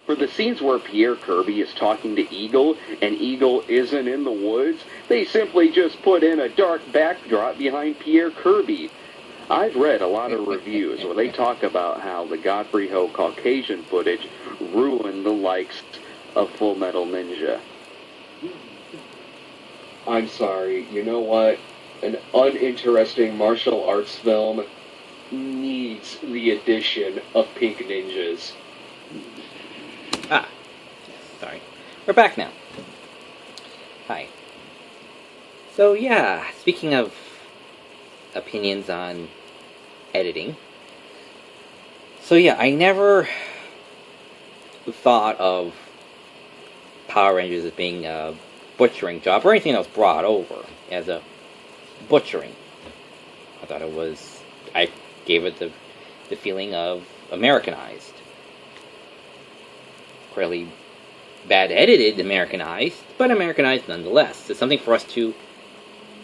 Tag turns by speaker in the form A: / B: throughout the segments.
A: For the scenes where Pierre Kirby is talking to Eagle and Eagle isn't in the woods, they simply just put in a dark backdrop behind Pierre Kirby. I've read a lot of reviews where they talk about how the Godfrey Ho Caucasian footage ruined the likes of Full Metal Ninja.
B: I'm sorry, you know what? An uninteresting martial arts film needs the addition of pink ninjas.
C: Ah, sorry. We're back now. Hi. So yeah, speaking of opinions on editing. So yeah, I never thought of Power Rangers as being a butchering job or anything that was brought over as a butchering. I thought it was, I gave it the feeling of Americanized. Really bad edited Americanized, but Americanized nonetheless. It's something for us to,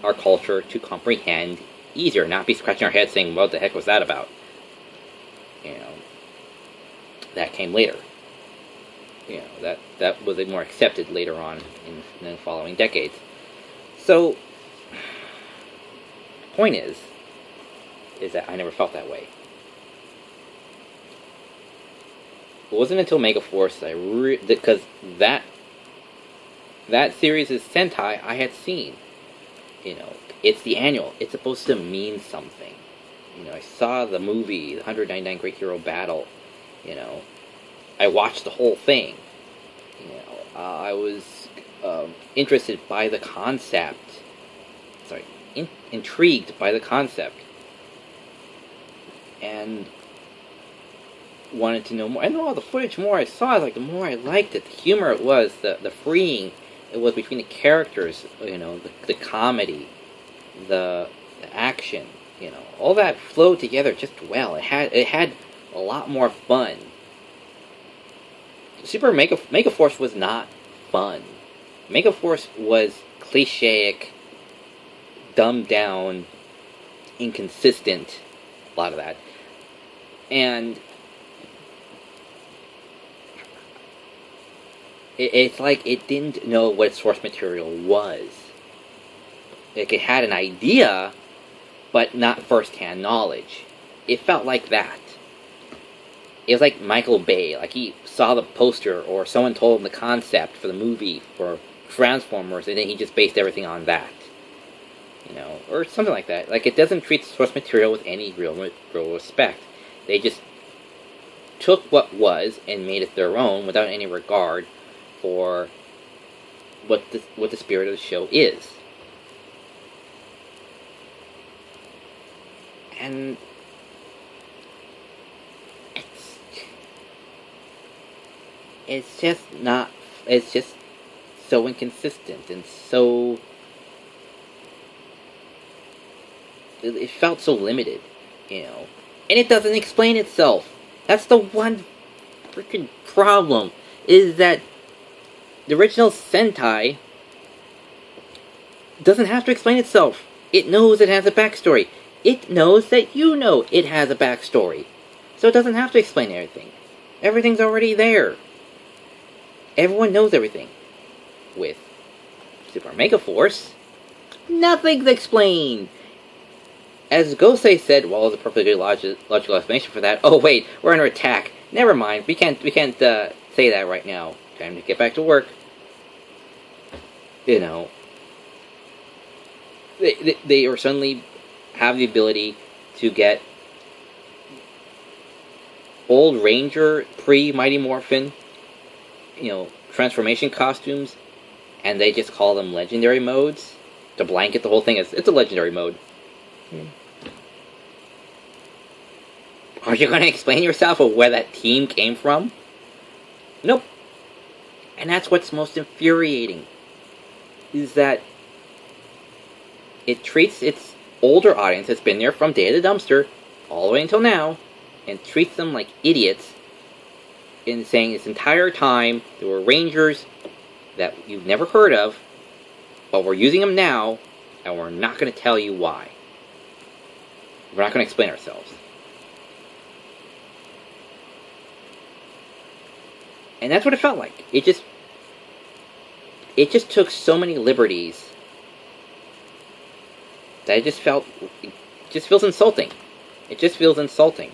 C: our culture, to comprehend easier, not be scratching our heads saying, what the heck was that about? You know, that came later. You know, that was more accepted later on in the following decades. So, point is that I never felt that way. It wasn't until Megaforce because that series is Sentai I had seen. You know, it's the annual. It's supposed to mean something. You know, I saw the movie, the 199 Great Hero Battle. You know, I watched the whole thing. You know, I was interested by the concept. Sorry, intrigued by the concept, and wanted to know more. And all the footage more I saw, like the more I liked it. The humor it was, the freeing it was between the characters. You know, the comedy, the action. You know, all that flowed together just well. It had a lot more fun. Super Megaforce was not fun. Megaforce was clichéic, dumbed down, inconsistent, a lot of that. And it's like it didn't know what its source material was. Like it had an idea, but not first-hand knowledge. It felt like that. It was like Michael Bay, like he saw the poster or someone told him the concept for the movie for Transformers and then he just based everything on that. You know, or something like that. Like it doesn't treat the source material with any real respect. They just took what was and made it their own without any regard for what the spirit of the show is. And it's just so inconsistent and so it felt so limited, you know. And it doesn't explain itself. That's the one freaking problem, is that the original Sentai doesn't have to explain itself. It knows it has a backstory. It knows that you know it has a backstory. So it doesn't have to explain everything. Everything's already there. Everyone knows everything. With Super Megaforce, nothing's explained. As Gosei said, well, there's a perfectly good logical explanation for that. Oh wait, we're under attack. Never mind. We can't say that right now. Time to get back to work. You know, they are suddenly have the ability to get old Ranger pre-Mighty Morphin, you know, transformation costumes, and they just call them legendary modes to blanket the whole thing as it's a legendary mode. Are you going to explain yourself of where that team came from? Nope. And that's what's most infuriating, is that it treats its older audience that's been there from Day of the Dumpster all the way until now, and treats them like idiots in saying this entire time there were Rangers that you've never heard of, but we're using them now, and we're not going to tell you why. We're not going to explain ourselves. And that's what it felt like. It just took so many liberties that it just feels insulting. It just feels insulting.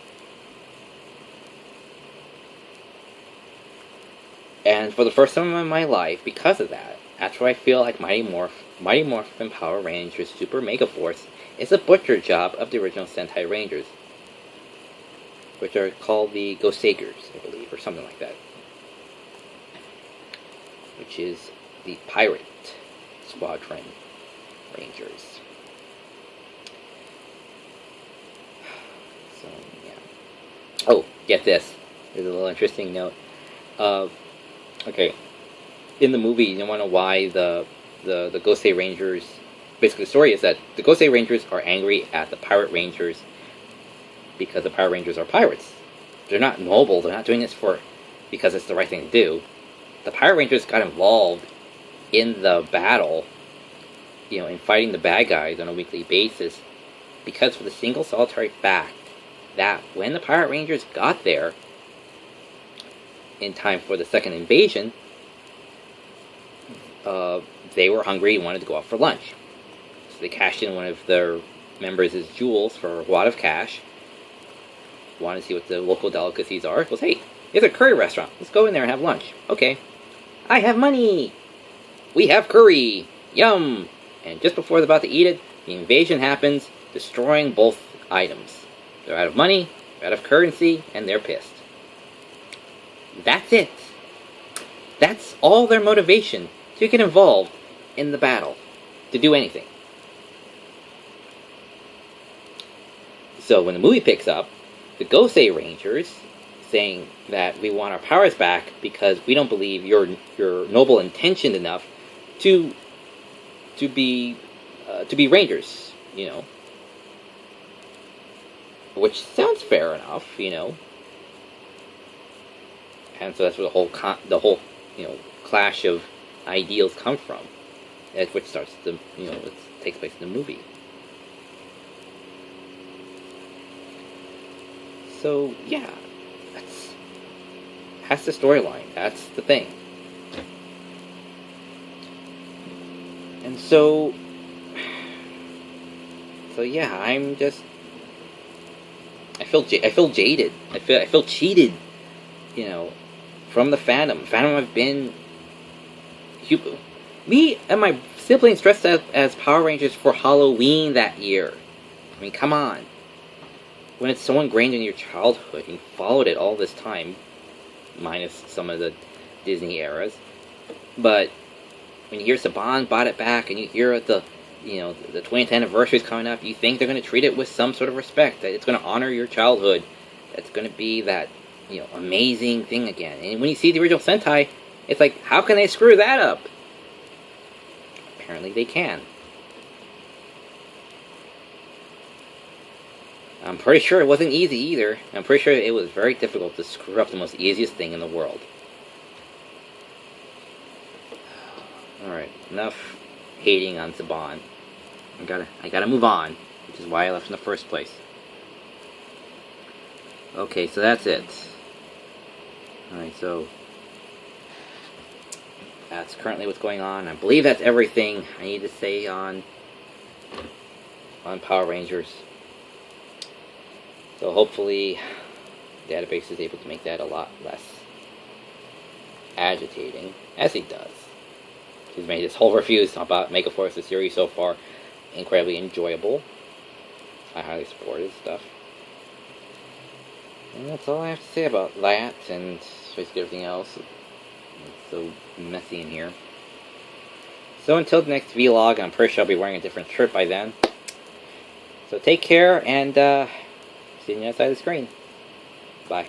C: And for the first time in my life, because of that, that's why I feel like Mighty Morphin Power Rangers Super Mega Force is a butcher job of the original Sentai Rangers, which are called the Goseiger, I believe, or something like that. Which is the Pirate Squadron Rangers. So, yeah. Oh, get this. There's a little interesting note. Okay. In the movie, you want to know why the Gosei Rangers... Basically, the story is that the Gosei Rangers are angry at the Pirate Rangers because the Pirate Rangers are pirates. They're not noble. They're not doing this because it's the right thing to do. The Pirate Rangers got involved in the battle, in fighting the bad guys on a weekly basis, because for the single solitary fact that when the Pirate Rangers got there in time for the second invasion, they were hungry and wanted to go out for lunch. So they cashed in one of their members' jewels for a wad of cash, wanted to see what the local delicacies are. Goes, hey, there's a curry restaurant. Let's go in there and have lunch. Okay. I have money! We have curry! Yum! And just before they're about to eat it, the invasion happens, destroying both items. They're out of money, they're out of currency, and they're pissed. That's it. That's all their motivation to get involved in the battle, to do anything. So when the movie picks up, the Gosei Rangers saying that we want our powers back because we don't believe you're noble intentioned enough to be rangers, which sounds fair enough, And so that's where the whole clash of ideals come from. That's what starts it takes place in the movie. So yeah, that's the storyline. That's the thing. And so yeah, I feel jaded. I feel cheated, from the fandom. Fandom have been me and my siblings dressed up as Power Rangers for Halloween that year. I mean, come on. When it's so ingrained in your childhood, and you followed it all this time, minus some of the Disney eras. But when you hear Saban bought it back, and you hear the 20th anniversary is coming up, you think they're going to treat it with some sort of respect, that it's going to honor your childhood, that's going to be that, amazing thing again. And when you see the original Sentai, it's like, how can they screw that up? Apparently they can. I'm pretty sure it wasn't easy either. I'm pretty sure it was very difficult to screw up the most easiest thing in the world. Alright, enough hating on Saban. I gotta move on, which is why I left in the first place. Okay, so that's it. Alright, so that's currently what's going on. I believe that's everything I need to say on Power Rangers. So hopefully, Database is able to make that a lot less agitating, as he does. He's made his whole reviews about Megaforce, the series so far, incredibly enjoyable. I highly support his stuff. And that's all I have to say about that, and basically everything else. It's so messy in here. So until the next vlog, I'm pretty sure I'll be wearing a different shirt by then. So take care, and see you on the other side of the screen. Bye.